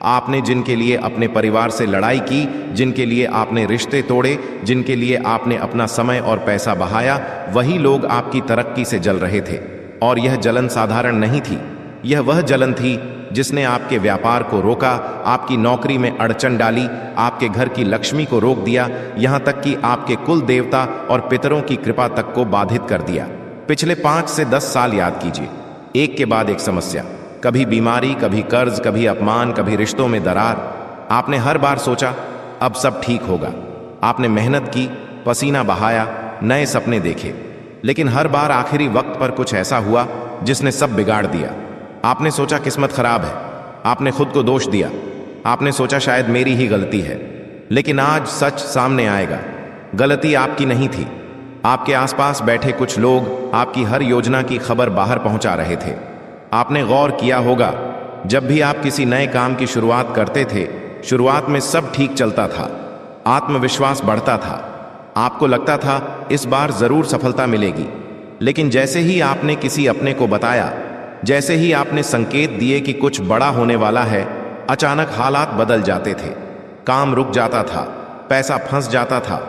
आपने जिनके लिए अपने परिवार से लड़ाई की, जिनके लिए आपने रिश्ते तोड़े, जिनके लिए आपने अपना समय और पैसा बहाया, वही लोग आपकी तरक्की से जल रहे थे। और यह जलन साधारण नहीं थी, यह वह जलन थी जिसने आपके व्यापार को रोका, आपकी नौकरी में अड़चन डाली, आपके घर की लक्ष्मी को रोक दिया, यहाँ तक कि आपके कुल देवता और पितरों की कृपा तक को बाधित कर दिया। पिछले 5 से 10 साल याद कीजिए, एक के बाद एक समस्या, कभी बीमारी, कभी कर्ज, कभी अपमान, कभी रिश्तों में दरार। आपने हर बार सोचा अब सब ठीक होगा। आपने मेहनत की, पसीना बहाया, नए सपने देखे, लेकिन हर बार आखिरी वक्त पर कुछ ऐसा हुआ जिसने सब बिगाड़ दिया। आपने सोचा किस्मत खराब है, आपने खुद को दोष दिया, आपने सोचा शायद मेरी ही गलती है। लेकिन आज सच सामने आएगा, गलती आपकी नहीं थी। आपके आसपास बैठे कुछ लोग आपकी हर योजना की खबर बाहर पहुंचा रहे थे। आपने गौर किया होगा, जब भी आप किसी नए काम की शुरुआत करते थे, शुरुआत में सब ठीक चलता था, आत्मविश्वास बढ़ता था, आपको लगता था इस बार जरूर सफलता मिलेगी। लेकिन जैसे ही आपने किसी अपने को बताया, जैसे ही आपने संकेत दिए कि कुछ बड़ा होने वाला है, अचानक हालात बदल जाते थे। काम रुक जाता था, पैसा फंस जाता था,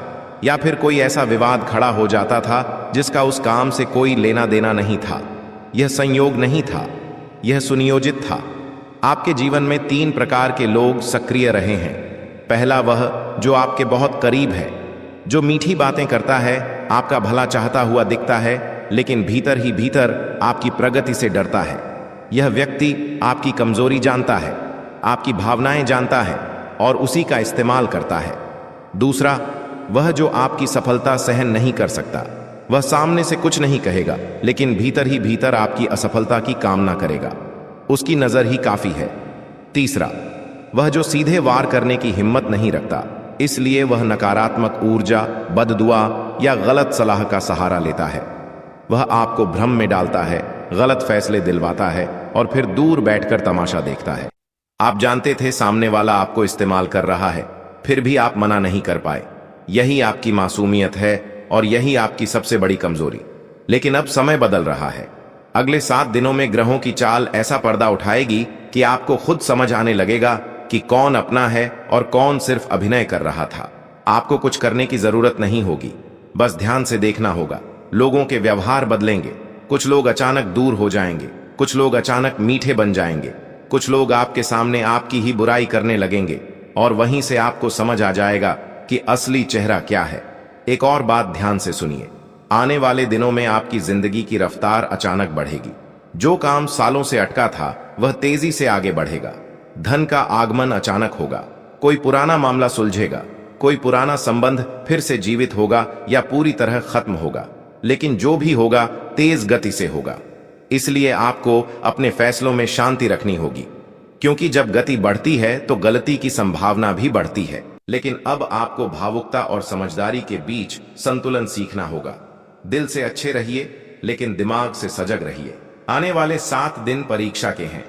या फिर कोई ऐसा विवाद खड़ा हो जाता था जिसका उस काम से कोई लेना देना नहीं था। यह संयोग नहीं था, यह सुनियोजित था। आपके जीवन में 3 प्रकार के लोग सक्रिय रहे हैं। पहला वह जो आपके बहुत करीब है, जो मीठी बातें करता है, आपका भला चाहता हुआ दिखता है, लेकिन भीतर ही भीतर आपकी प्रगति से डरता है। यह व्यक्ति आपकी कमजोरी जानता है, आपकी भावनाएं जानता है और उसी का इस्तेमाल करता है। दूसरा वह जो आपकी सफलता सहन नहीं कर सकता। वह सामने से कुछ नहीं कहेगा, लेकिन भीतर ही भीतर आपकी असफलता की कामना करेगा। उसकी नजर ही काफी है। तीसरा वह जो सीधे वार करने की हिम्मत नहीं रखता, इसलिए वह नकारात्मक ऊर्जा, बददुआ या गलत सलाह का सहारा लेता है। वह आपको भ्रम में डालता है, गलत फैसले दिलवाता है और फिर दूर बैठकर तमाशा देखता है। आप जानते थे सामने वाला आपको इस्तेमाल कर रहा है, फिर भी आप मना नहीं कर पाए। यही आपकी मासूमियत है और यही आपकी सबसे बड़ी कमजोरी। लेकिन अब समय बदल रहा है। अगले 7 दिनों में ग्रहों की चाल ऐसा पर्दा उठाएगी कि आपको खुद समझ आने लगेगा कि कौन अपना है और कौन सिर्फ अभिनय कर रहा था। आपको कुछ करने की जरूरत नहीं होगी, बस ध्यान से देखना होगा। लोगों के व्यवहार बदलेंगे, कुछ लोग अचानक दूर हो जाएंगे, कुछ लोग अचानक मीठे बन जाएंगे, कुछ लोग आपके सामने आपकी ही बुराई करने लगेंगे और वहीं से आपको समझ आ जाएगा कि असली चेहरा क्या है। एक और बात ध्यान से सुनिए, आने वाले दिनों में आपकी जिंदगी की रफ्तार अचानक बढ़ेगी। जो काम सालों से अटका था वह तेजी से आगे बढ़ेगा। धन का आगमन अचानक होगा, कोई पुराना मामला सुलझेगा, कोई पुराना संबंध फिर से जीवित होगा या पूरी तरह खत्म होगा। लेकिन जो भी होगा तेज गति से होगा। इसलिए आपको अपने फैसलों में शांति रखनी होगी, क्योंकि जब गति बढ़ती है तो गलती की संभावना भी बढ़ती है। लेकिन अब आपको भावुकता और समझदारी के बीच संतुलन सीखना होगा। दिल से अच्छे रहिए, लेकिन दिमाग से सजग रहिए। आने वाले 7 दिन परीक्षा के हैं।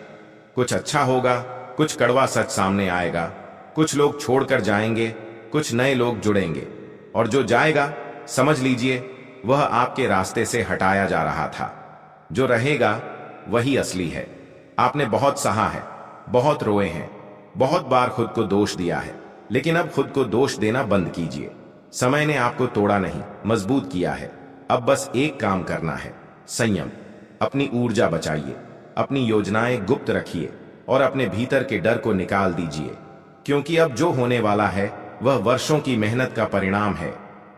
कुछ अच्छा होगा, कुछ कड़वा सच सामने आएगा, कुछ लोग छोड़कर जाएंगे, कुछ नए लोग जुड़ेंगे, और जो जाएगा समझ लीजिए वह आपके रास्ते से हटाया जा रहा था। जो रहेगा वही असली है। आपने बहुत सहा है, बहुत रोए हैं, बहुत बार खुद को दोष दिया है, लेकिन अब खुद को दोष देना बंद कीजिए। समय ने आपको तोड़ा नहीं, मजबूत किया है। अब बस एक काम करना है, संयम। अपनी ऊर्जा बचाइए, अपनी योजनाएं गुप्त रखिए और अपने भीतर के डर को निकाल दीजिए, क्योंकि अब जो होने वाला है वह वर्षों की मेहनत का परिणाम है।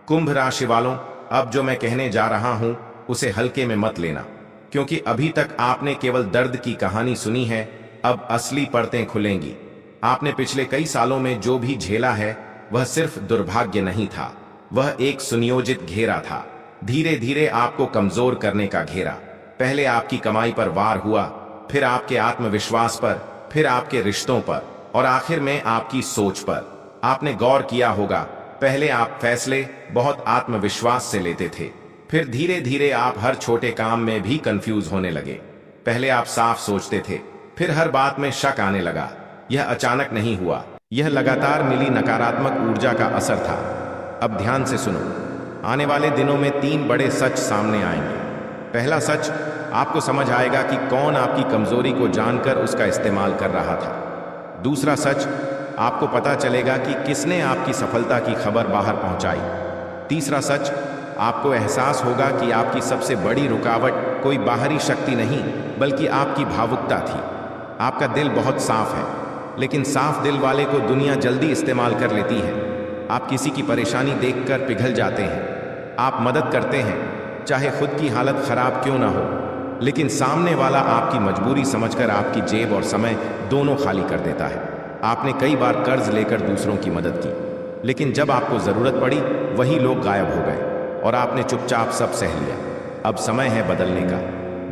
कुंभ राशि वालों, अब जो मैं कहने जा रहा हूं उसे हल्के में मत लेना, क्योंकि अभी तक आपने केवल दर्द की कहानी सुनी है। अब असली परतें खुलेंगी। आपने पिछले कई सालों में जो भी झेला है वह सिर्फ दुर्भाग्य नहीं था, वह एक सुनियोजित घेरा था। धीरे धीरे आपको कमजोर करने का घेरा। पहले आपकी कमाई पर वार हुआ, फिर आपके आत्मविश्वास पर, फिर आपके रिश्तों पर और आखिर में आपकी सोच पर। आपने गौर किया होगा, पहले आप फैसले बहुत आत्मविश्वास से लेते थे, फिर धीरे धीरे आप हर छोटे काम में भी कंफ्यूज होने लगे। पहले आप साफ सोचते थे, फिर हर बात में शक आने लगा। यह अचानक नहीं हुआ, यह लगातार मिली नकारात्मक ऊर्जा का असर था। अब ध्यान से सुनो, आने वाले दिनों में 3 बड़े सच सामने आएंगे। पहला सच, आपको समझ आएगा कि कौन आपकी कमजोरी को जानकर उसका इस्तेमाल कर रहा था। दूसरा सच, आपको पता चलेगा कि किसने आपकी सफलता की खबर बाहर पहुंचाई। तीसरा सच, आपको एहसास होगा कि आपकी सबसे बड़ी रुकावट कोई बाहरी शक्ति नहीं बल्कि आपकी भावुकता थी। आपका दिल बहुत साफ है, लेकिन साफ दिल वाले को दुनिया जल्दी इस्तेमाल कर लेती है। आप किसी की परेशानी देखकर पिघल जाते हैं। आप मदद करते हैं, चाहे खुद की हालत खराब क्यों ना हो, लेकिन सामने वाला आपकी मजबूरी समझकर आपकी जेब और समय दोनों खाली कर देता है। आपने कई बार कर्ज लेकर दूसरों की मदद की, लेकिन जब आपको जरूरत पड़ी वही लोग गायब हो गए और आपने चुपचाप सब सह लिया। अब समय है बदलने का।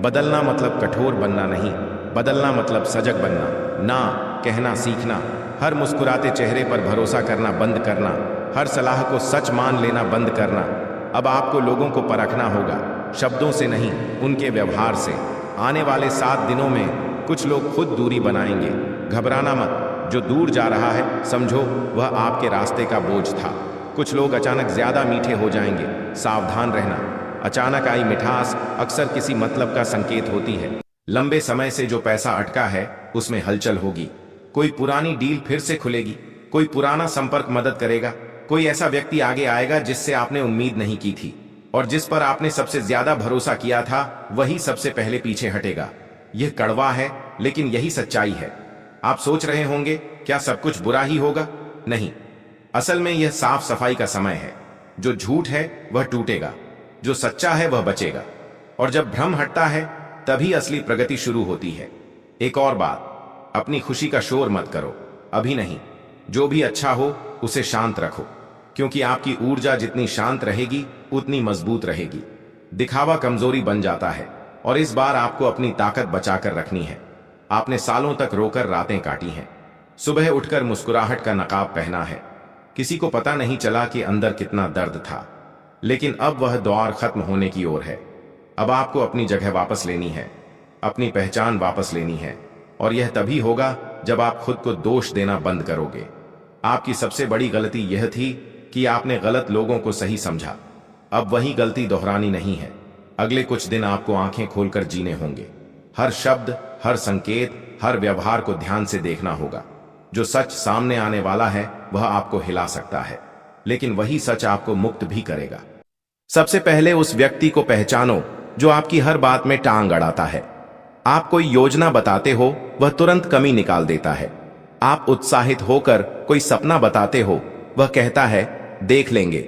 बदलना मतलब कठोर बनना नहीं, बदलना मतलब सजग बनना, ना कहना सीखना, हर मुस्कुराते चेहरे पर भरोसा करना बंद करना, हर सलाह को सच मान लेना बंद करना। अब आपको लोगों को परखना होगा, शब्दों से नहीं, उनके व्यवहार से। आने वाले 7 दिनों में कुछ लोग खुद दूरी बनाएंगे। घबराना मत, जो दूर जा रहा है समझो वह आपके रास्ते का बोझ था। कुछ लोग अचानक ज्यादा मीठे हो जाएंगे, सावधान रहना। अचानक आई मिठास अक्सर किसी मतलब का संकेत होती है। लंबे समय से जो पैसा अटका है उसमें हलचल होगी। कोई पुरानी डील फिर से खुलेगी, कोई पुराना संपर्क मदद करेगा, कोई ऐसा व्यक्ति आगे आएगा जिससे आपने उम्मीद नहीं की थी, और जिस पर आपने सबसे ज्यादा भरोसा किया था वही सबसे पहले पीछे हटेगा। यह कड़वा है, लेकिन यही सच्चाई है। आप सोच रहे होंगे क्या सब कुछ बुरा ही होगा? नहीं, असल में यह साफ सफाई का समय है। जो झूठ है वह टूटेगा, जो सच्चा है वह बचेगा, और जब भ्रम हटता है तभी असली प्रगति शुरू होती है। एक और बात, अपनी खुशी का शोर मत करो, अभी नहीं। जो भी अच्छा हो उसे शांत रखो, क्योंकि आपकी ऊर्जा जितनी शांत रहेगी उतनी मजबूत रहेगी। दिखावा कमजोरी बन जाता है, और इस बार आपको अपनी ताकत बचाकर रखनी है। आपने सालों तक रोकर रातें काटी हैं, सुबह उठकर मुस्कुराहट का नकाब पहना है। किसी को पता नहीं चला कि अंदर कितना दर्द था, लेकिन अब वह दौर खत्म होने की ओर है। अब आपको अपनी जगह वापस लेनी है, अपनी पहचान वापस लेनी है, और यह तभी होगा जब आप खुद को दोष देना बंद करोगे। आपकी सबसे बड़ी गलती यह थी कि आपने गलत लोगों को सही समझा। अब वही गलती दोहरानी नहीं है। अगले कुछ दिन आपको आंखें खोलकर जीने होंगे। हर शब्द, हर संकेत, हर व्यवहार को ध्यान से देखना होगा। जो सच सामने आने वाला है वह आपको हिला सकता है, लेकिन वही सच आपको मुक्त भी करेगा। सबसे पहले उस व्यक्ति को पहचानो जो आपकी हर बात में टांग अड़ाता है। आप कोई योजना बताते हो, वह तुरंत कमी निकाल देता है। आप उत्साहित होकर कोई सपना बताते हो, वह कहता है देख लेंगे।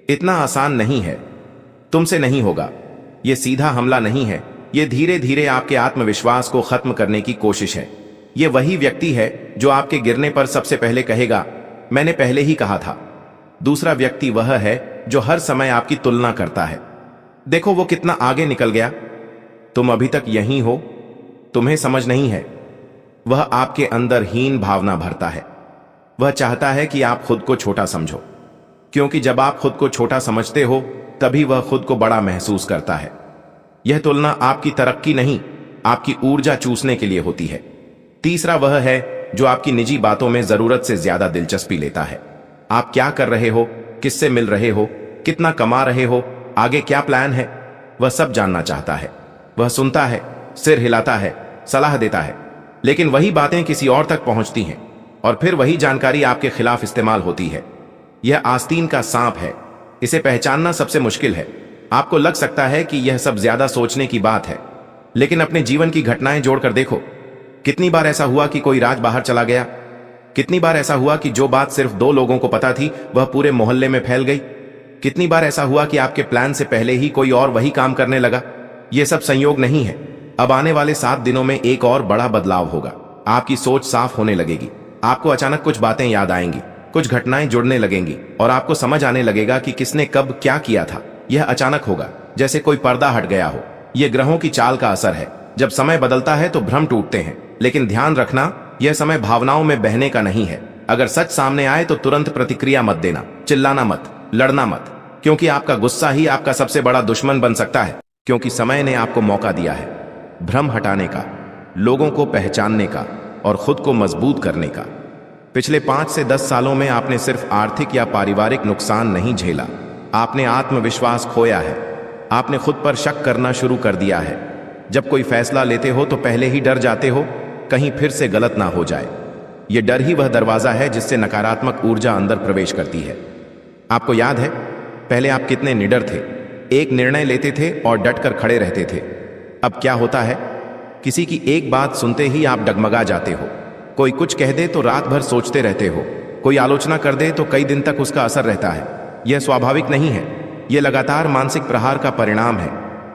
इतना आसान नहीं है, तुमसे नहीं होगा। यह सीधा हमला नहीं है, यह धीरे धीरे आपके आत्मविश्वास को खत्म करने की कोशिश है। यह वही व्यक्ति है जो आपके गिरने पर सबसे पहले कहेगा मैंने पहले ही कहा था। दूसरा व्यक्ति वह है जो हर समय आपकी तुलना करता है। देखो वो कितना आगे निकल गया, तुम अभी तक यहीं हो। तुम्हें समझ नहीं है, वह आपके अंदर हीन भावना भरता है। वह चाहता है कि आप खुद को छोटा समझो, क्योंकि जब आप खुद को छोटा समझते हो तभी वह खुद को बड़ा महसूस करता है। यह तुलना आपकी तरक्की नहीं, आपकी ऊर्जा चूसने के लिए होती है। तीसरा वह है जो आपकी निजी बातों में जरूरत से ज्यादा दिलचस्पी लेता है। आप क्या कर रहे हो, किससे मिल रहे हो, कितना कमा रहे हो, आगे क्या प्लान है, वह सब जानना चाहता है। वह सुनता है, सिर हिलाता है, सलाह देता है, लेकिन वही बातें किसी और तक पहुंचती हैं और फिर वही जानकारी आपके खिलाफ इस्तेमाल होती है। यह आस्तीन का सांप है, इसे पहचानना सबसे मुश्किल है। आपको लग सकता है कि यह सब ज्यादा सोचने की बात है, लेकिन अपने जीवन की घटनाएं जोड़कर देखो। कितनी बार ऐसा हुआ कि कोई राज बाहर चला गया? कितनी बार ऐसा हुआ कि जो बात सिर्फ 2 लोगों को पता थी वह पूरे मोहल्ले में फैल गई? कितनी बार ऐसा हुआ कि आपके प्लान से पहले ही कोई और वही काम करने लगा? यह सब संयोग नहीं है। अब आने वाले 7 दिनों में एक और बड़ा बदलाव होगा। आपकी सोच साफ होने लगेगी। आपको अचानक कुछ बातें याद आएंगी, कुछ घटनाएं जुड़ने लगेंगी और आपको समझ आने लगेगा कि किसने कब क्या किया था। यह अचानक होगा, जैसे कोई पर्दा हट गया हो। यह ग्रहों की चाल का असर है। जब समय बदलता है तो भ्रम टूटते हैं, लेकिन ध्यान रखना, यह समय भावनाओं में बहने का नहीं है। अगर सच सामने आए तो तुरंत प्रतिक्रिया मत देना, चिल्लाना मत, लड़ना मत, क्योंकि आपका गुस्सा ही आपका सबसे बड़ा दुश्मन बन सकता है। क्योंकि समय ने आपको मौका दिया है भ्रम हटाने का, लोगों को पहचानने का और खुद को मजबूत करने का। पिछले 5 से 10 सालों में आपने सिर्फ आर्थिक या पारिवारिक नुकसान नहीं झेला, आपने आत्मविश्वास खोया है। आपने खुद पर शक करना शुरू कर दिया है। जब कोई फैसला लेते हो तो पहले ही डर जाते हो कहीं फिर से गलत ना हो जाए। ये डर ही वह दरवाजा है जिससे नकारात्मक ऊर्जा अंदर प्रवेश करती है। आपको याद है पहले आप कितने निडर थे, एक निर्णय लेते थे और डटकर खड़े रहते थे। अब क्या होता है, किसी की एक बात सुनते ही आप डगमगा जाते हो। कोई कुछ कह दे तो रात भर सोचते रहते हो, कोई आलोचना कर दे तो कई दिन तक उसका असर रहता है। यह स्वाभाविक नहीं है, यह लगातार मानसिक प्रहार का परिणाम है।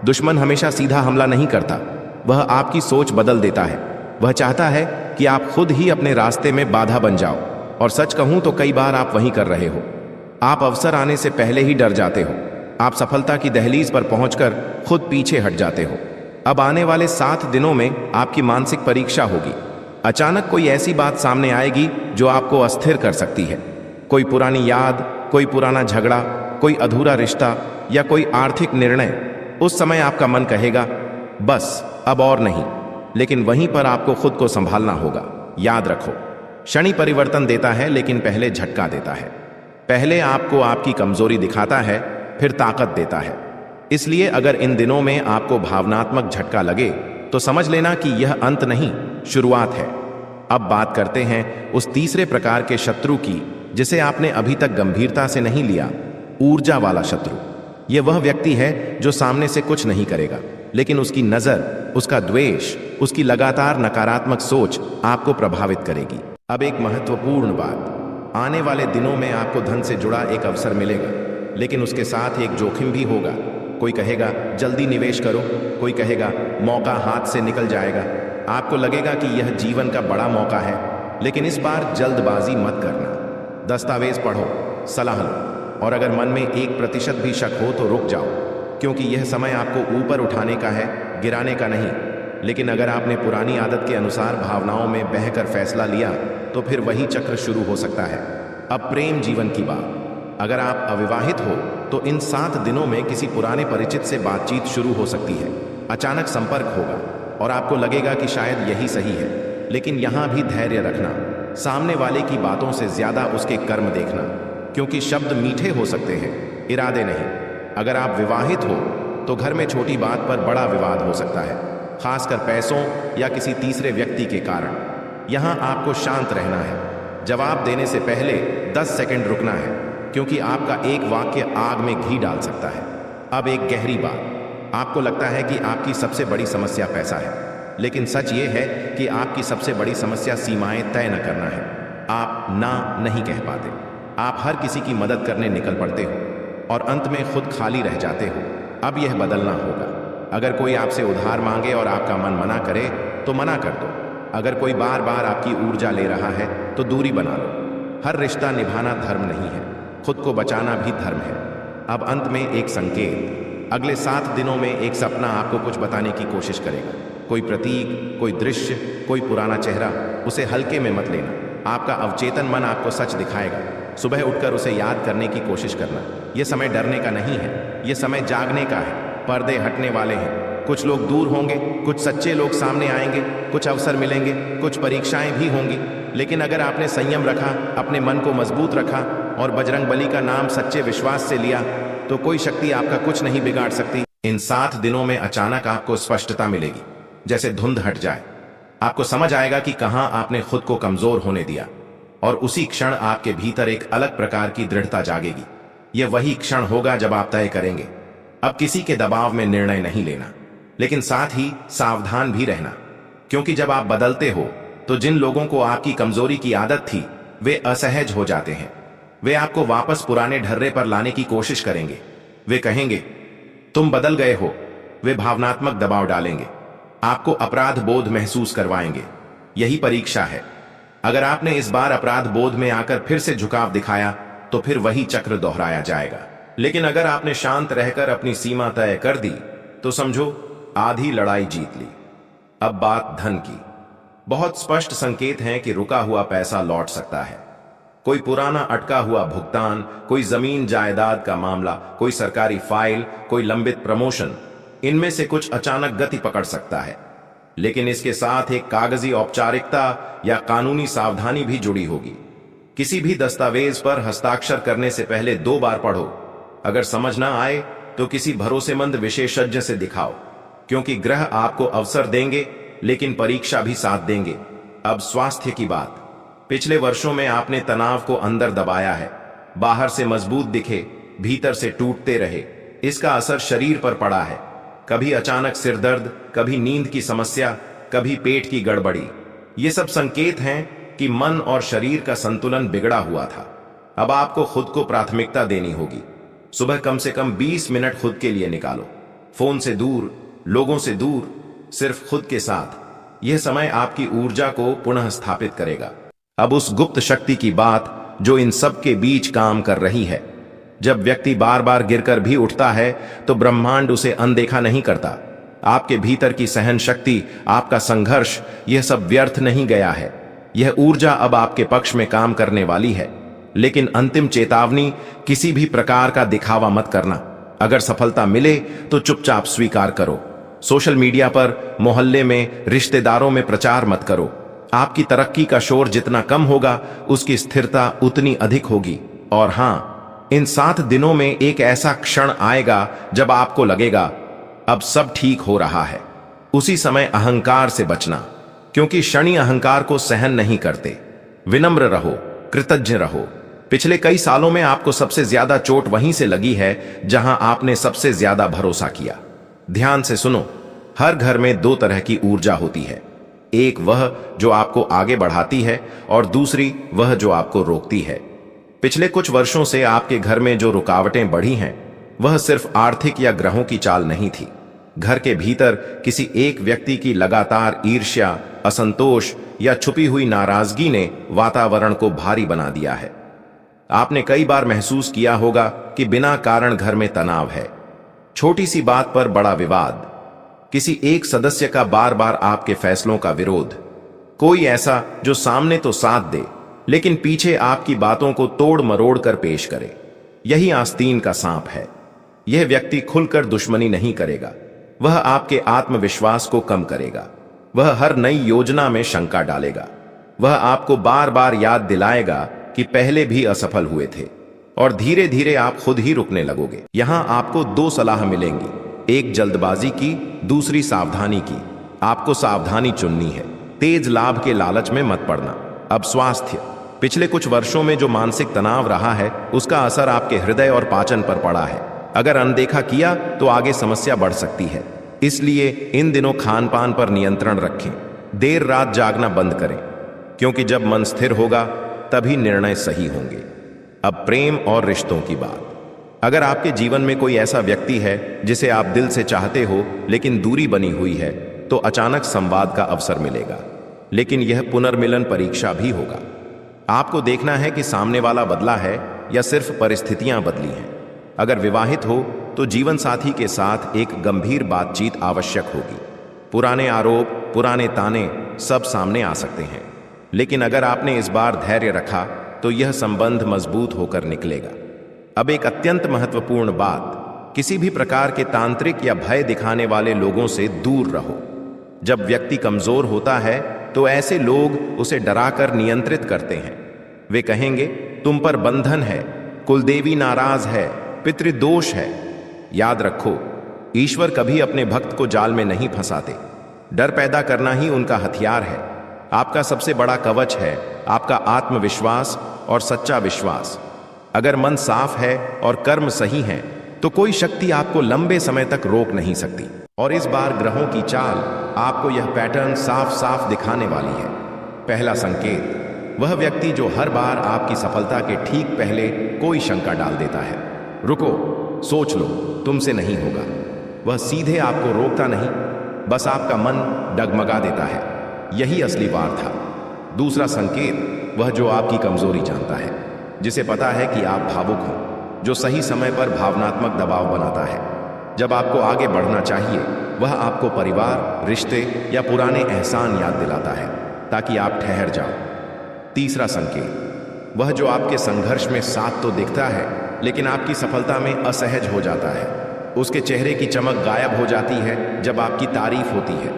दुश्मन हमेशा सीधा हमला नहीं करता, वह आपकी सोच बदल देता है। वह चाहता है कि आप खुद ही अपने रास्ते में बाधा बन जाओ। और सच कहूं तो कई बार आप वही कर रहे हो। आप अवसर आने से पहले ही डर जाते हो। आप सफलता की दहलीज पर पहुंचकर खुद पीछे हट जाते हो। अब आने वाले 7 दिनों में आपकी मानसिक परीक्षा होगी। अचानक कोई ऐसी बात सामने आएगी जो आपको अस्थिर कर सकती है। कोई पुरानी याद, कोई पुराना झगड़ा, कोई अधूरा रिश्ता या कोई आर्थिक निर्णय। उस समय आपका मन कहेगा बस अब और नहीं, लेकिन वहीं पर आपको खुद को संभालना होगा। याद रखो, शनि परिवर्तन देता है लेकिन पहले झटका देता है। पहले आपको आपकी कमजोरी दिखाता है, फिर ताकत देता है। इसलिए अगर इन दिनों में आपको भावनात्मक झटका लगे तो समझ लेना कि यह अंत नहीं, शुरुआत है। अब बात करते हैं उस तीसरे प्रकार के शत्रु की जिसे आपने अभी तक गंभीरता से नहीं लिया, ऊर्जा वाला शत्रु। यह वह व्यक्ति है जो सामने से कुछ नहीं करेगा, लेकिन उसकी नजर, उसका द्वेष, उसकी लगातार नकारात्मक सोच आपको प्रभावित करेगी। अब एक महत्वपूर्ण बात, आने वाले दिनों में आपको धन से जुड़ा एक अवसर मिलेगा, लेकिन उसके साथ एक जोखिम भी होगा। कोई कहेगा जल्दी निवेश करो, कोई कहेगा मौका हाथ से निकल जाएगा। आपको लगेगा कि यह जीवन का बड़ा मौका है, लेकिन इस बार जल्दबाजी मत करना। दस्तावेज पढ़ो, सलाह लो, और अगर मन में 1% भी शक हो तो रुक जाओ, क्योंकि यह समय आपको ऊपर उठाने का है, गिराने का नहीं। लेकिन अगर आपने पुरानी आदत के अनुसार भावनाओं में बहकर फैसला लिया तो फिर वही चक्र शुरू हो सकता है। अब प्रेम जीवन की बात, अगर आप अविवाहित हो तो इन 7 दिनों में किसी पुराने परिचित से बातचीत शुरू हो सकती है। अचानक संपर्क होगा और आपको लगेगा कि शायद यही सही है, लेकिन यहां भी धैर्य रखना। सामने वाले की बातों से ज्यादा उसके कर्म देखना, क्योंकि शब्द मीठे हो सकते हैं, इरादे नहीं। अगर आप विवाहित हो तो घर में छोटी बात पर बड़ा विवाद हो सकता है, खासकर पैसों या किसी तीसरे व्यक्ति के कारण। यहां आपको शांत रहना है, जवाब देने से पहले 10 सेकंड रुकना है, क्योंकि आपका एक वाक्य आग में घी डाल सकता है। अब एक गहरी बात, आपको लगता है कि आपकी सबसे बड़ी समस्या पैसा है, लेकिन सच ये है कि आपकी सबसे बड़ी समस्या सीमाएं तय न करना है। आप ना नहीं कह पाते, आप हर किसी की मदद करने निकल पड़ते हो और अंत में खुद खाली रह जाते हो। अब यह बदलना होगा। अगर कोई आपसे उधार मांगे और आपका मन मना करे तो मना कर दो। अगर कोई बार बार आपकी ऊर्जा ले रहा है तो दूरी बना लो। हर रिश्ता निभाना धर्म नहीं है, खुद को बचाना भी धर्म है। अब अंत में एक संकेत, अगले 7 दिनों में एक सपना आपको कुछ बताने की कोशिश करेगा। कोई प्रतीक, कोई दृश्य, कोई पुराना चेहरा। उसे हल्के में मत लेना। आपका अवचेतन मन आपको सच दिखाएगा। सुबह उठकर उसे याद करने की कोशिश करना। यह समय डरने का नहीं है, यह समय जागने का है। पर्दे हटने वाले हैं, कुछ लोग दूर होंगे, कुछ सच्चे लोग सामने आएंगे, कुछ अवसर मिलेंगे, कुछ परीक्षाएं भी होंगी। लेकिन अगर आपने संयम रखा, अपने मन को मजबूत रखा और बजरंग बली का नाम सच्चे विश्वास से लिया, तो कोई शक्ति आपका कुछ नहीं बिगाड़ सकती। इन 7 दिनों में अचानक आपको स्पष्टता मिलेगी, जैसे धुंध हट जाए। आपको समझ आएगा कि कहां आपने खुद को कमजोर होने दिया, और उसी क्षण आपके भीतर एक अलग प्रकार की दृढ़ता जागेगी। यह वही क्षण होगा जब आप तय करेंगे अब किसी के दबाव में निर्णय नहीं लेना, लेकिन साथ ही सावधान भी रहना, क्योंकि जब आप बदलते हो तो जिन लोगों को आपकी कमजोरी की आदत थी वे असहज हो जाते हैं। वे आपको वापस पुराने ढर्रे पर लाने की कोशिश करेंगे। वे कहेंगे तुम बदल गए हो। वे भावनात्मक दबाव डालेंगे, आपको अपराध बोध महसूस करवाएंगे। यही परीक्षा है। अगर आपने इस बार अपराध बोध में आकर फिर से झुकाव दिखाया तो फिर वही चक्र दोहराया जाएगा। लेकिन अगर आपने शांत रहकर अपनी सीमा तय कर दी तो समझो आधी लड़ाई जीत ली। अब बात धन की। बहुत स्पष्ट संकेत हैं कि रुका हुआ पैसा लौट सकता है। कोई पुराना अटका हुआ भुगतान, कोई जमीन जायदाद का मामला, कोई सरकारी फाइल, कोई लंबित प्रमोशन, इनमें से कुछ अचानक गति पकड़ सकता है। लेकिन इसके साथ एक कागजी औपचारिकता या कानूनी सावधानी भी जुड़ी होगी। किसी भी दस्तावेज पर हस्ताक्षर करने से पहले 2 बार पढ़ो। अगर समझ ना आए तो किसी भरोसेमंद विशेषज्ञ से दिखाओ, क्योंकि ग्रह आपको अवसर देंगे लेकिन परीक्षा भी साथ देंगे। अब स्वास्थ्य की बात। पिछले वर्षों में आपने तनाव को अंदर दबाया है, बाहर से मजबूत दिखे, भीतर से टूटते रहे। इसका असर शरीर पर पड़ा है। कभी अचानक सिर दर्द, कभी नींद की समस्या, कभी पेट की गड़बड़ी। ये सब संकेत हैं कि मन और शरीर का संतुलन बिगड़ा हुआ था। अब आपको खुद को प्राथमिकता देनी होगी। सुबह कम से कम 20 मिनट खुद के लिए निकालो। फोन से दूर, लोगों से दूर, सिर्फ खुद के साथ। यह समय आपकी ऊर्जा को पुनः स्थापित करेगा। अब उस गुप्त शक्ति की बात जो इन सब के बीच काम कर रही है। जब व्यक्ति बार बार गिरकर भी उठता है तो ब्रह्मांड उसे अनदेखा नहीं करता। आपके भीतर की सहन शक्ति, आपका संघर्ष, यह सब व्यर्थ नहीं गया है। यह ऊर्जा अब आपके पक्ष में काम करने वाली है। लेकिन अंतिम चेतावनी, किसी भी प्रकार का दिखावा मत करना। अगर सफलता मिले तो चुपचाप स्वीकार करो। सोशल मीडिया पर, मोहल्ले में, रिश्तेदारों में प्रचार मत करो। आपकी तरक्की का शोर जितना कम होगा, उसकी स्थिरता उतनी अधिक होगी। और हां, इन 7 दिनों में एक ऐसा क्षण आएगा जब आपको लगेगा अब सब ठीक हो रहा है। उसी समय अहंकार से बचना, क्योंकि क्षणिक अहंकार को सहन नहीं करते। विनम्र रहो, कृतज्ञ रहो। पिछले कई सालों में आपको सबसे ज्यादा चोट वहीं से लगी है जहां आपने सबसे ज्यादा भरोसा किया। ध्यान से सुनो, हर घर में 2 तरह की ऊर्जा होती है। एक वह जो आपको आगे बढ़ाती है और दूसरी वह जो आपको रोकती है। पिछले कुछ वर्षों से आपके घर में जो रुकावटें बढ़ी हैं, वह सिर्फ आर्थिक या ग्रहों की चाल नहीं थी। घर के भीतर किसी एक व्यक्ति की लगातार ईर्ष्या, असंतोष या छुपी हुई नाराजगी ने वातावरण को भारी बना दिया है। आपने कई बार महसूस किया होगा कि बिना कारण घर में तनाव है। छोटी सी बात पर बड़ा विवाद, किसी एक सदस्य का बार बार आपके फैसलों का विरोध, कोई ऐसा जो सामने तो साथ दे लेकिन पीछे आपकी बातों को तोड़ मरोड़ कर पेश करे। यही आस्तीन का सांप है। यह व्यक्ति खुलकर दुश्मनी नहीं करेगा, वह आपके आत्मविश्वास को कम करेगा। वह हर नई योजना में शंका डालेगा। वह आपको बार बार याद दिलाएगा कि पहले भी असफल हुए थे, और धीरे धीरे आप खुद ही रुकने लगोगे। यहां आपको 2 सलाह मिलेंगी, एक जल्दबाजी की, दूसरी सावधानी की। आपको सावधानी चुननी है, तेज लाभ के लालच में मत पड़ना। अब स्वास्थ्य, पिछले कुछ वर्षों में जो मानसिक तनाव रहा है, उसका असर आपके हृदय और पाचन पर पड़ा है। अगर अनदेखा किया तो आगे समस्या बढ़ सकती है। इसलिए इन दिनों खान पान पर नियंत्रण रखें। देर रात जागना बंद करें, क्योंकि जब मन स्थिर होगा तभी निर्णय सही होंगे। अब प्रेम और रिश्तों की बात। अगर आपके जीवन में कोई ऐसा व्यक्ति है जिसे आप दिल से चाहते हो लेकिन दूरी बनी हुई है, तो अचानक संवाद का अवसर मिलेगा। लेकिन यह पुनर्मिलन परीक्षा भी होगा। आपको देखना है कि सामने वाला बदला है या सिर्फ परिस्थितियां बदली हैं। अगर विवाहित हो तो जीवन साथी के साथ एक गंभीर बातचीत आवश्यक होगी। पुराने आरोप, पुराने ताने सब सामने आ सकते हैं, लेकिन अगर आपने इस बार धैर्य रखा तो यह संबंध मजबूत होकर निकलेगा। अब एक अत्यंत महत्वपूर्ण बात, किसी भी प्रकार के तांत्रिक या भय दिखाने वाले लोगों से दूर रहो। जब व्यक्ति कमजोर होता है तो ऐसे लोग उसे डराकर नियंत्रित करते हैं। वे कहेंगे, तुम पर बंधन है, कुलदेवी नाराज है, पितृदोष है। याद रखो, ईश्वर कभी अपने भक्त को जाल में नहीं फंसाते। डर पैदा करना ही उनका हथियार है। आपका सबसे बड़ा कवच है आपका आत्मविश्वास और सच्चा विश्वास। अगर मन साफ है और कर्म सही है तो कोई शक्ति आपको लंबे समय तक रोक नहीं सकती। और इस बार ग्रहों की चाल आपको यह पैटर्न साफ साफ दिखाने वाली है। पहला संकेत, वह व्यक्ति जो हर बार आपकी सफलता के ठीक पहले कोई शंका डाल देता है। रुको, सोच लो, तुमसे नहीं होगा। वह सीधे आपको रोकता नहीं, बस आपका मन डगमगा देता है। यही असली वार था। दूसरा संकेत, वह जो आपकी कमजोरी जानता है, जिसे पता है कि आप भावुक हो, जो सही समय पर भावनात्मक दबाव बनाता है। जब आपको आगे बढ़ना चाहिए, वह आपको परिवार, रिश्ते या पुराने एहसान याद दिलाता है ताकि आप ठहर जाओ। तीसरा संकेत, वह जो आपके संघर्ष में साथ तो दिखता है लेकिन आपकी सफलता में असहज हो जाता है। उसके चेहरे की चमक गायब हो जाती है जब आपकी तारीफ होती है।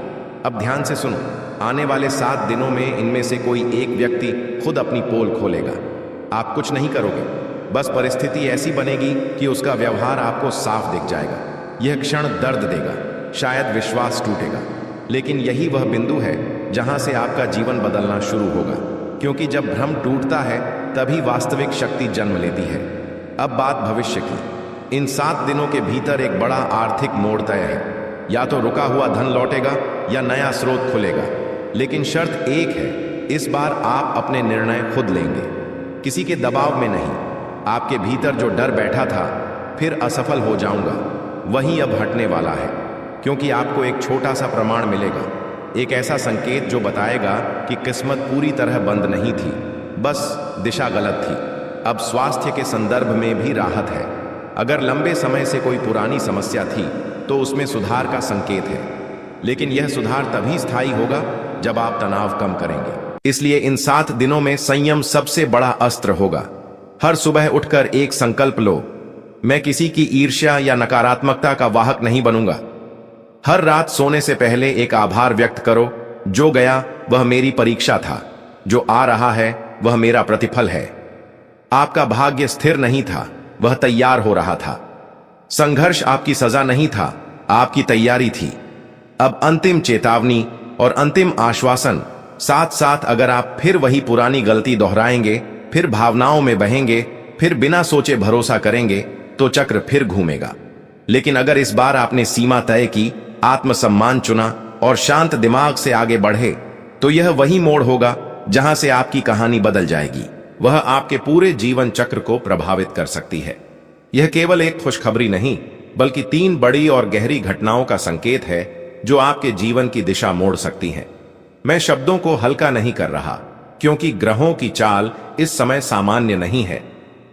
अब ध्यान से सुनो, आने वाले 7 दिनों में इनमें से कोई एक व्यक्ति खुद अपनी पोल खोलेगा। आप कुछ नहीं करोगे, बस परिस्थिति ऐसी बनेगी कि उसका व्यवहार आपको साफ दिख जाएगा। यह क्षण दर्द देगा, शायद विश्वास टूटेगा, लेकिन यही वह बिंदु है जहां से आपका जीवन बदलना शुरू होगा। क्योंकि जब भ्रम टूटता है तभी वास्तविक शक्ति जन्म लेती है। अब बात भविष्य की। इन 7 दिनों के भीतर एक बड़ा आर्थिक मोड़ तय है। या तो रुका हुआ धन लौटेगा या नया स्रोत खुलेगा, लेकिन शर्त एक है, इस बार आप अपने निर्णय खुद लेंगे, किसी के दबाव में नहीं। आपके भीतर जो डर बैठा था फिर असफल हो जाऊंगा, वही अब हटने वाला है, क्योंकि आपको एक छोटा सा प्रमाण मिलेगा, एक ऐसा संकेत जो बताएगा कि किस्मत पूरी तरह बंद नहीं थी, बस दिशा गलत थी। अब स्वास्थ्य के संदर्भ में भी राहत है। अगर लंबे समय से कोई पुरानी समस्या थी तो उसमें सुधार का संकेत है, लेकिन यह सुधार तभी स्थायी होगा जब आप तनाव कम करेंगे। इसलिए इन 7 दिनों में संयम सबसे बड़ा अस्त्र होगा। हर सुबह उठकर एक संकल्प लो, मैं किसी की ईर्ष्या या नकारात्मकता का वाहक नहीं बनूंगा। हर रात सोने से पहले एक आभार व्यक्त करो, जो गया वह मेरी परीक्षा था, जो आ रहा है वह मेरा प्रतिफल है। आपका भाग्य स्थिर नहीं था, वह तैयार हो रहा था। संघर्ष आपकी सजा नहीं था, आपकी तैयारी थी। अब अंतिम चेतावनी और अंतिम आश्वासन, साथ साथ अगर आप फिर वही पुरानी गलती दोहराएंगे, फिर भावनाओं में बहेंगे, फिर बिना सोचे भरोसा करेंगे, तो चक्र फिर घूमेगा। लेकिन अगर इस बार आपने सीमा तय की, आत्मसम्मान चुना और शांत दिमाग से आगे बढ़े, तो यह वही मोड़ होगा जहां से आपकी कहानी बदल जाएगी। वह आपके पूरे जीवन चक्र को प्रभावित कर सकती है। यह केवल एक खुशखबरी नहीं, बल्कि 3 बड़ी और गहरी घटनाओं का संकेत है जो आपके जीवन की दिशा मोड़ सकती हैं। मैं शब्दों को हल्का नहीं कर रहा, क्योंकि ग्रहों की चाल इस समय सामान्य नहीं है।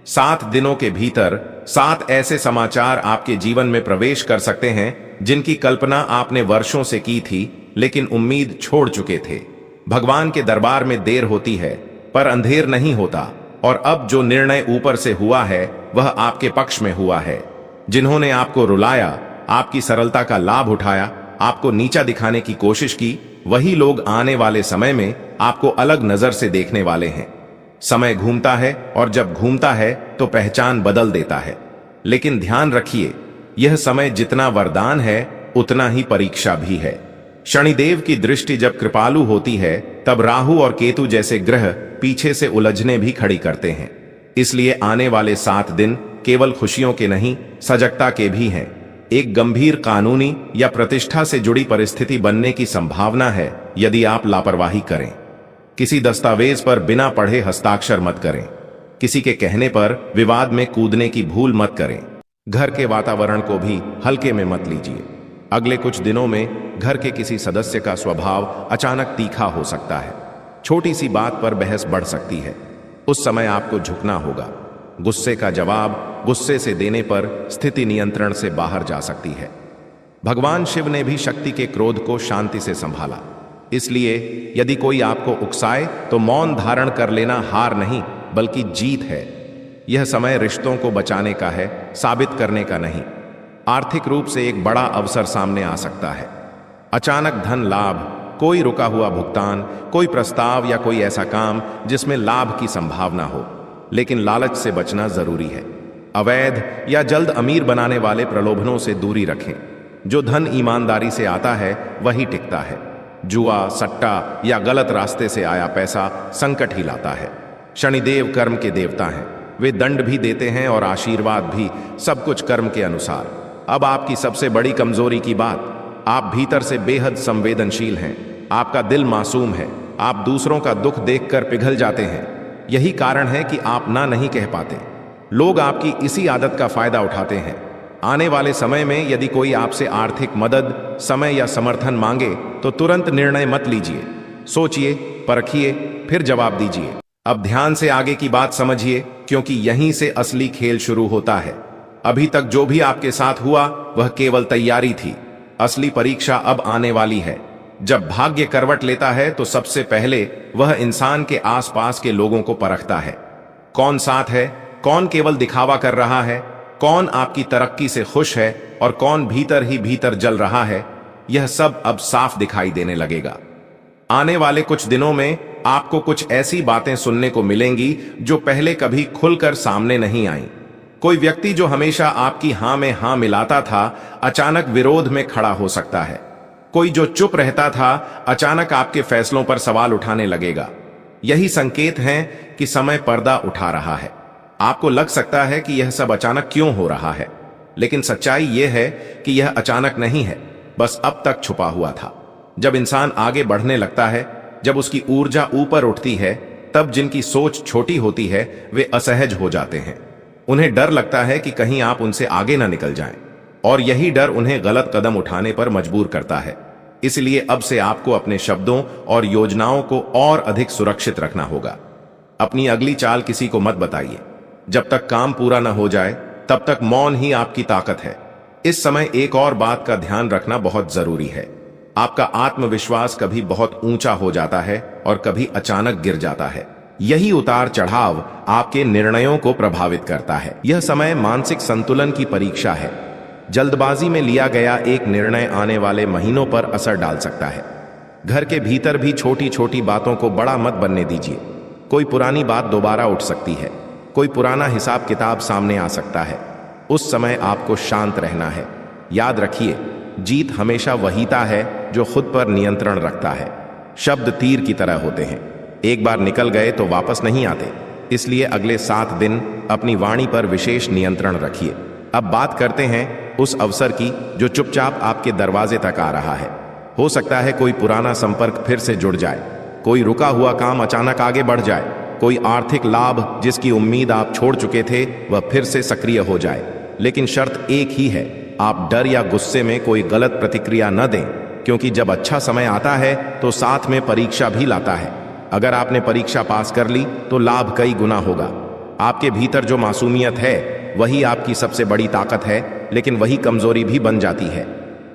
7 दिनों के भीतर 7 ऐसे समाचार आपके जीवन में प्रवेश कर सकते हैं जिनकी कल्पना आपने वर्षों से की थी, लेकिन उम्मीद छोड़ चुके थे। भगवान के दरबार में देर होती है, पर अंधेर नहीं होता, और अब जो निर्णय ऊपर से हुआ है वह आपके पक्ष में हुआ है। जिन्होंने आपको रुलाया, आपकी सरलता का लाभ उठाया, आपको नीचा दिखाने की कोशिश की, वही लोग आने वाले समय में आपको अलग नजर से देखने वाले हैं। समय घूमता है, और जब घूमता है तो पहचान बदल देता है। लेकिन ध्यान रखिए, यह समय जितना वरदान है उतना ही परीक्षा भी है। शनिदेव की दृष्टि जब कृपालु होती है, तब राहु और केतु जैसे ग्रह पीछे से उलझने भी खड़ी करते हैं। इसलिए आने वाले 7 दिन केवल खुशियों के नहीं, सजगता के भी हैं। एक गंभीर कानूनी या प्रतिष्ठा से जुड़ी परिस्थिति बनने की संभावना है यदि आप लापरवाही करें। किसी दस्तावेज पर बिना पढ़े हस्ताक्षर मत करें। किसी के कहने पर विवाद में कूदने की भूल मत करें। घर के वातावरण को भी हल्के में मत लीजिए। अगले कुछ दिनों में घर के किसी सदस्य का स्वभाव अचानक तीखा हो सकता है। छोटी सी बात पर बहस बढ़ सकती है। उस समय आपको झुकना होगा। गुस्से का जवाब गुस्से से देने पर स्थिति नियंत्रण से बाहर जा सकती है। भगवान शिव ने भी शक्ति के क्रोध को शांति से संभाला। इसलिए यदि कोई आपको उकसाए तो मौन धारण कर लेना हार नहीं, बल्कि जीत है। यह समय रिश्तों को बचाने का है, साबित करने का नहीं। आर्थिक रूप से एक बड़ा अवसर सामने आ सकता है। अचानक धन लाभ, कोई रुका हुआ भुगतान, कोई प्रस्ताव या कोई ऐसा काम जिसमें लाभ की संभावना हो। लेकिन लालच से बचना जरूरी है। अवैध या जल्द अमीर बनाने वाले प्रलोभनों से दूरी रखें। जो धन ईमानदारी से आता है वही टिकता है। जुआ, सट्टा या गलत रास्ते से आया पैसा संकट ही लाता है। शनिदेव कर्म के देवता हैं। वे दंड भी देते हैं और आशीर्वाद भी, सब कुछ कर्म के अनुसार। अब आपकी सबसे बड़ी कमजोरी की बात, आप भीतर से बेहद संवेदनशील हैं। आपका दिल मासूम है। आप दूसरों का दुख देखकर पिघल जाते हैं। यही कारण है कि आप ना नहीं कह पाते। लोग आपकी इसी आदत का फायदा उठाते हैं। आने वाले समय में यदि कोई आपसे आर्थिक मदद, समय या समर्थन मांगे तो तुरंत निर्णय मत लीजिए। सोचिए, परखिए, फिर जवाब दीजिए। अब ध्यान से आगे की बात समझिए, क्योंकि यहीं से असली खेल शुरू होता है। अभी तक जो भी आपके साथ हुआ वह केवल तैयारी थी। असली परीक्षा अब आने वाली है। जब भाग्य करवट लेता है तो सबसे पहले वह इंसान के आसपास के लोगों को परखता है। कौन साथ है, कौन केवल दिखावा कर रहा है, कौन आपकी तरक्की से खुश है और कौन भीतर ही भीतर जल रहा है। यह सब अब साफ दिखाई देने लगेगा। आने वाले कुछ दिनों में आपको कुछ ऐसी बातें सुनने को मिलेंगी जो पहले कभी खुलकर सामने नहीं आई। कोई व्यक्ति जो हमेशा आपकी हां में हां मिलाता था, अचानक विरोध में खड़ा हो सकता है। कोई जो चुप रहता था, अचानक आपके फैसलों पर सवाल उठाने लगेगा। यही संकेत हैं कि समय पर्दा उठा रहा है। आपको लग सकता है कि यह सब अचानक क्यों हो रहा है, लेकिन सच्चाई यह है कि यह अचानक नहीं है, बस अब तक छुपा हुआ था। जब इंसान आगे बढ़ने लगता है, जब उसकी ऊर्जा ऊपर उठती है, तब जिनकी सोच छोटी होती है वे असहज हो जाते हैं। उन्हें डर लगता है कि कहीं आप उनसे आगे ना निकल जाएं, और यही डर उन्हें गलत कदम उठाने पर मजबूर करता है। इसलिए अब से आपको अपने शब्दों और योजनाओं को और अधिक सुरक्षित रखना होगा। अपनी अगली चाल किसी को मत बताइए। जब तक काम पूरा न हो जाए तब तक मौन ही आपकी ताकत है। इस समय एक और बात का ध्यान रखना बहुत जरूरी है। आपका आत्मविश्वास कभी बहुत ऊंचा हो जाता है और कभी अचानक गिर जाता है। यही उतार चढ़ाव आपके निर्णयों को प्रभावित करता है। यह समय मानसिक संतुलन की परीक्षा है। जल्दबाजी में लिया गया एक निर्णय आने वाले महीनों पर असर डाल सकता है। घर के भीतर भी छोटी छोटी बातों को बड़ा मत बनने दीजिए। कोई पुरानी बात दोबारा उठ सकती है, कोई पुराना हिसाब किताब सामने आ सकता है। उस समय आपको शांत रहना है। याद रखिए, जीत हमेशा वहीता है जो खुद पर नियंत्रण रखता है। शब्द तीर की तरह होते हैं, एक बार निकल गए तो वापस नहीं आते। इसलिए अगले 7 दिन अपनी वाणी पर विशेष नियंत्रण रखिए। अब बात करते हैं उस अवसर की जो चुपचाप आपके दरवाजे तक आ रहा है। हो सकता है कोई पुराना संपर्क फिर से जुड़ जाए, कोई रुका हुआ काम अचानक आगे बढ़ जाए, कोई आर्थिक लाभ जिसकी उम्मीद आप छोड़ चुके थे वह फिर से सक्रिय हो जाए। लेकिन शर्त एक ही है, आप डर या गुस्से में कोई गलत प्रतिक्रिया न दें, क्योंकि जब अच्छा समय आता है तो साथ में परीक्षा भी लाता है। अगर आपने परीक्षा पास कर ली तो लाभ कई गुना होगा। आपके भीतर जो मासूमियत है वही आपकी सबसे बड़ी ताकत है, लेकिन वही कमजोरी भी बन जाती है।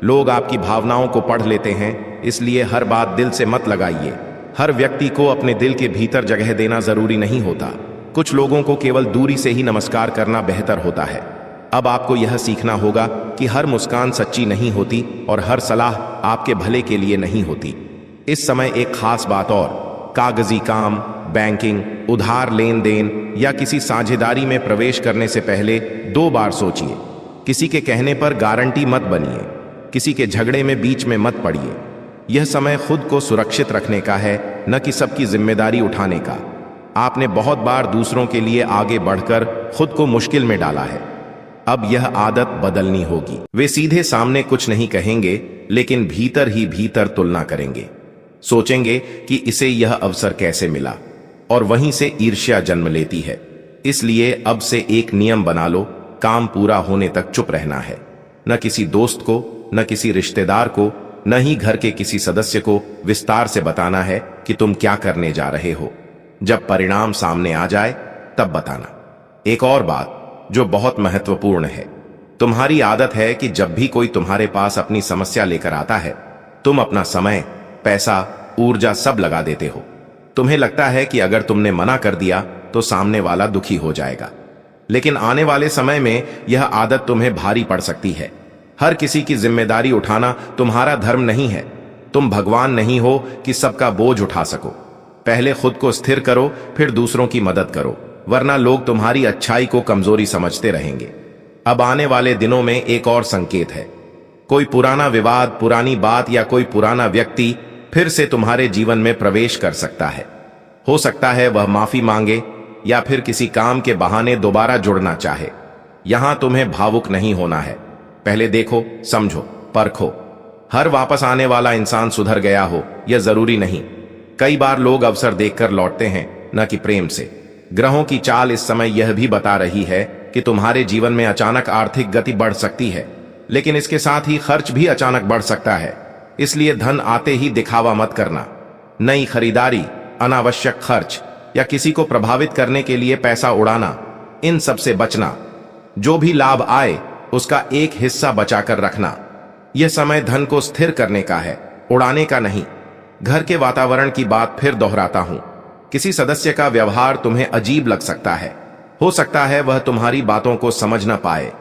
लोग आपकी भावनाओं को पढ़ लेते हैं, इसलिए हर बात दिल से मत लगाइए। हर व्यक्ति को अपने दिल के भीतर जगह देना जरूरी नहीं होता। कुछ लोगों को केवल दूरी से ही नमस्कार करना बेहतर होता है। अब आपको यह सीखना होगा कि हर मुस्कान सच्ची नहीं होती और हर सलाह आपके भले के लिए नहीं होती। इस समय एक खास बात और, कागजी काम, बैंकिंग, उधार लेन देन या किसी साझेदारी में प्रवेश करने से पहले 2 बार सोचिए। किसी के कहने पर गारंटी मत बनिए, किसी के झगड़े में बीच में मत पड़िए। यह समय खुद को सुरक्षित रखने का है, न कि सबकी जिम्मेदारी उठाने का। आपने बहुत बार दूसरों के लिए आगे बढ़कर खुद को मुश्किल में डाला है। अब यह आदत बदलनी होगी। वे सीधे सामने कुछ नहीं कहेंगे, लेकिन भीतर ही भीतर तुलना करेंगे। सोचेंगे कि इसे यह अवसर कैसे मिला, और वहीं से ईर्ष्या जन्म लेती है। इसलिए अब से एक नियम बना लो, काम पूरा होने तक चुप रहना है। न किसी दोस्त को, न किसी रिश्तेदार को, न ही घर के किसी सदस्य को विस्तार से बताना है कि तुम क्या करने जा रहे हो। जब परिणाम सामने आ जाए तब बताना। एक और बात जो बहुत महत्वपूर्ण है, तुम्हारी आदत है कि जब भी कोई तुम्हारे पास अपनी समस्या लेकर आता है, तुम अपना समय, पैसा, ऊर्जा सब लगा देते हो। तुम्हें लगता है कि अगर तुमने मना कर दिया तो सामने वाला दुखी हो जाएगा, लेकिन आने वाले समय में यह आदत तुम्हें भारी पड़ सकती है। हर किसी की जिम्मेदारी उठाना तुम्हारा धर्म नहीं है। तुम भगवान नहीं हो कि सबका बोझ उठा सको। पहले खुद को स्थिर करो, फिर दूसरों की मदद करो, वरना लोग तुम्हारी अच्छाई को कमजोरी समझते रहेंगे। अब आने वाले दिनों में एक और संकेत है। कोई पुराना विवाद, पुरानी बात या कोई पुराना व्यक्ति फिर से तुम्हारे जीवन में प्रवेश कर सकता है। हो सकता है वह माफी मांगे या फिर किसी काम के बहाने दोबारा जुड़ना चाहे। यहां तुम्हें भावुक नहीं होना है। पहले देखो, समझो, परखो। हर वापस आने वाला इंसान सुधर गया हो यह जरूरी नहीं। कई बार लोग अवसर देखकर लौटते हैं, न कि प्रेम से। ग्रहों की चाल इस समय यह भी बता रही है कि तुम्हारे जीवन में अचानक आर्थिक गति बढ़ सकती है, लेकिन इसके साथ ही खर्च भी अचानक बढ़ सकता है। इसलिए धन आते ही दिखावा मत करना। नई खरीदारी, अनावश्यक खर्च या किसी को प्रभावित करने के लिए पैसा उड़ाना, इन सब से बचना। जो भी लाभ आए उसका एक हिस्सा बचाकर रखना। यह समय धन को स्थिर करने का है, उड़ाने का नहीं। घर के वातावरण की बात फिर दोहराता हूं। किसी सदस्य का व्यवहार तुम्हें अजीब लग सकता है। हो सकता है वह तुम्हारी बातों को समझ न पाए,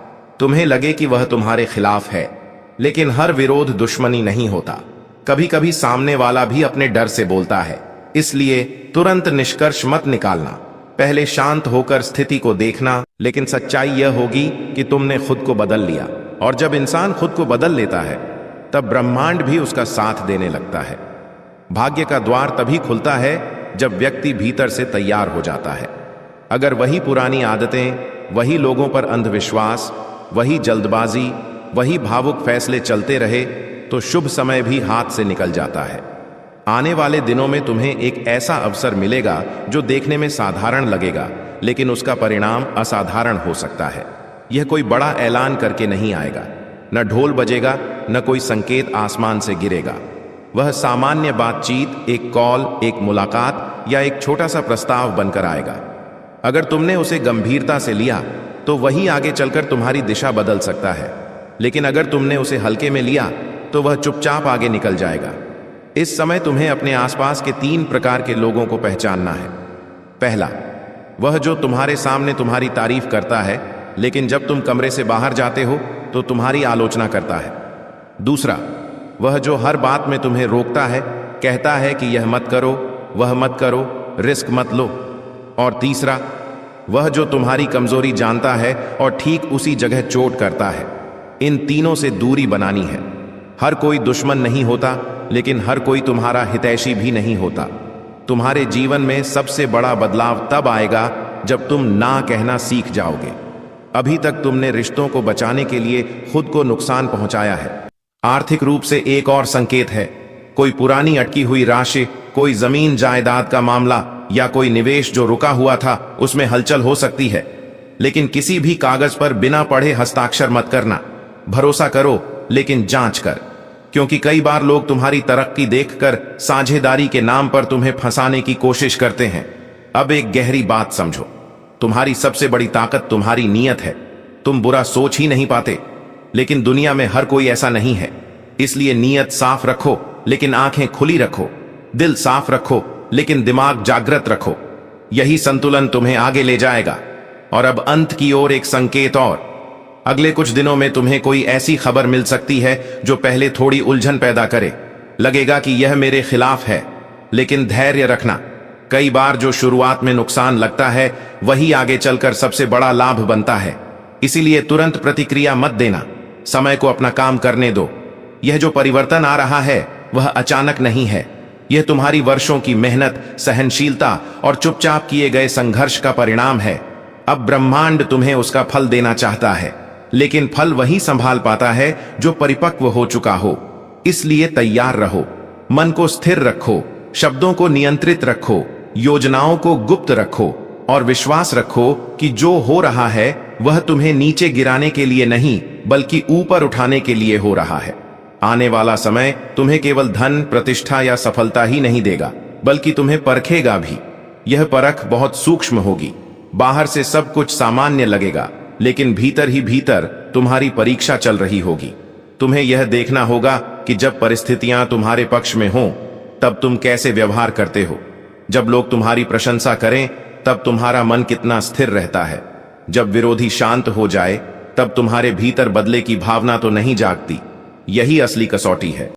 तुम्हें लगे कि वह तुम्हारे खिलाफ है। लेकिन हर विरोध दुश्मनी नहीं होता। कभी कभी सामने वाला भी अपने डर से बोलता है। इसलिए तुरंत निष्कर्ष मत निकालना। पहले शांत होकर स्थिति को देखना। लेकिन सच्चाई यह होगी कि तुमने खुद को बदल लिया, और जब इंसान खुद को बदल लेता है तब ब्रह्मांड भी उसका साथ देने लगता है। भाग्य का द्वार तभी खुलता है जब व्यक्ति भीतर से तैयार हो जाता है। अगर वही पुरानी आदतें, वही लोगों पर अंधविश्वास, वही जल्दबाजी, वही भावुक फैसले चलते रहे तो शुभ समय भी हाथ से निकल जाता है। आने वाले दिनों में तुम्हें एक ऐसा अवसर मिलेगा जो देखने में साधारण लगेगा, लेकिन उसका परिणाम असाधारण हो सकता है। यह कोई बड़ा ऐलान करके नहीं आएगा, न ढोल बजेगा, न कोई संकेत आसमान से गिरेगा। वह सामान्य बातचीत, एक कॉल, एक मुलाकात या एक छोटा सा प्रस्ताव बनकर आएगा। अगर तुमने उसे गंभीरता से लिया तो वही आगे चलकर तुम्हारी दिशा बदल सकता है, लेकिन अगर तुमने उसे हल्के में लिया तो वह चुपचाप आगे निकल जाएगा। इस समय तुम्हें अपने आसपास के 3 प्रकार के लोगों को पहचानना है। पहला, वह जो तुम्हारे सामने तुम्हारी तारीफ करता है, लेकिन जब तुम कमरे से बाहर जाते हो तो तुम्हारी आलोचना करता है। दूसरा, वह जो हर बात में तुम्हें रोकता है, कहता है कि यह मत करो, वह मत करो, रिस्क मत लो। और तीसरा, वह जो तुम्हारी कमजोरी जानता है और ठीक उसी जगह चोट करता है। इन तीनों से दूरी बनानी है। हर कोई दुश्मन नहीं होता, लेकिन हर कोई तुम्हारा हितैषी भी नहीं होता। तुम्हारे जीवन में सबसे बड़ा बदलाव तब आएगा जब तुम ना कहना सीख जाओगे। अभी तक तुमने रिश्तों को बचाने के लिए खुद को नुकसान पहुंचाया है। आर्थिक रूप से एक और संकेत है, कोई पुरानी अटकी हुई राशि, कोई जमीन जायदाद का मामला या कोई निवेश जो रुका हुआ था, उसमें हलचल हो सकती है। लेकिन किसी भी कागज पर बिना पढ़े हस्ताक्षर मत करना। भरोसा करो, लेकिन जांच कर, क्योंकि कई बार लोग तुम्हारी तरक्की देखकर साझेदारी के नाम पर तुम्हें फंसाने की कोशिश करते हैं। अब एक गहरी बात समझो, तुम्हारी सबसे बड़ी ताकत तुम्हारी नीयत है। तुम बुरा सोच ही नहीं पाते, लेकिन दुनिया में हर कोई ऐसा नहीं है। इसलिए नीयत साफ रखो, लेकिन आंखें खुली रखो। दिल साफ रखो, लेकिन दिमाग जागृत रखो। यही संतुलन तुम्हें आगे ले जाएगा। और अब अंत की ओर एक संकेत और। अगले कुछ दिनों में तुम्हें कोई ऐसी खबर मिल सकती है जो पहले थोड़ी उलझन पैदा करे। लगेगा कि यह मेरे खिलाफ है, लेकिन धैर्य रखना। कई बार जो शुरुआत में नुकसान लगता है, वही आगे चलकर सबसे बड़ा लाभ बनता है। इसीलिए तुरंत प्रतिक्रिया मत देना, समय को अपना काम करने दो। यह जो परिवर्तन आ रहा है वह अचानक नहीं है। यह तुम्हारी वर्षों की मेहनत, सहनशीलता और चुपचाप किए गए संघर्ष का परिणाम है। अब ब्रह्मांड तुम्हें उसका फल देना चाहता है, लेकिन फल वही संभाल पाता है जो परिपक्व हो चुका हो। इसलिए तैयार रहो, मन को स्थिर रखो, शब्दों को नियंत्रित रखो, योजनाओं को गुप्त रखो और विश्वास रखो कि जो हो रहा है वह तुम्हें नीचे गिराने के लिए नहीं, बल्कि ऊपर उठाने के लिए हो रहा है। आने वाला समय तुम्हें केवल धन, प्रतिष्ठा या सफलता ही नहीं देगा, बल्कि तुम्हें परखेगा भी। यह परख बहुत सूक्ष्म होगी। बाहर से सब कुछ सामान्य लगेगा, लेकिन भीतर ही भीतर तुम्हारी परीक्षा चल रही होगी। तुम्हें यह देखना होगा कि जब परिस्थितियां तुम्हारे पक्ष में हों, तब तुम कैसे व्यवहार करते हो। जब लोग तुम्हारी प्रशंसा करें, तब तुम्हारा मन कितना स्थिर रहता है। जब विरोधी शांत हो जाए, तब तुम्हारे भीतर बदले की भावना तो नहीं जागती। यही असली कसौटी है।